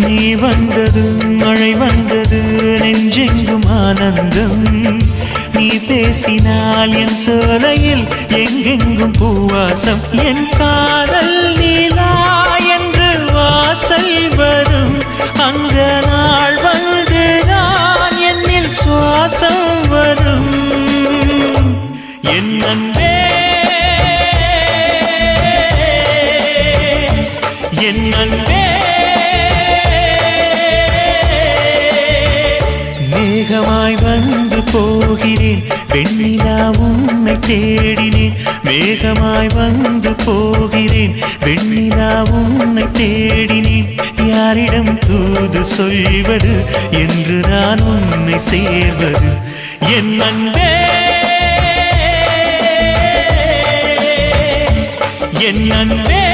நீ வந்ததும் மழை வந்தது நெஞ்செங்கும் ஆனந்தம் நீ பேசினால் என் சோலையில் எங்கெங்கும் பூவாசம் என் காதல் நீலா என்று வாசல் வரும் அந்த நாள் வந்து நான் என்னில் சுவாசம் வரும் என் அன்பே என் அன்பே மேகமாய் வந்து போகிறேன் வெண்ணிலா உன்னை தேடினேன் மேகமாய் வந்து போகிறேன் வெண்ணிலா உன்னை தேடினேன் யாரிடம் தூது சொல்வது என்று நான் உன்னை சேர்வது என் அன்பே என் அன்பே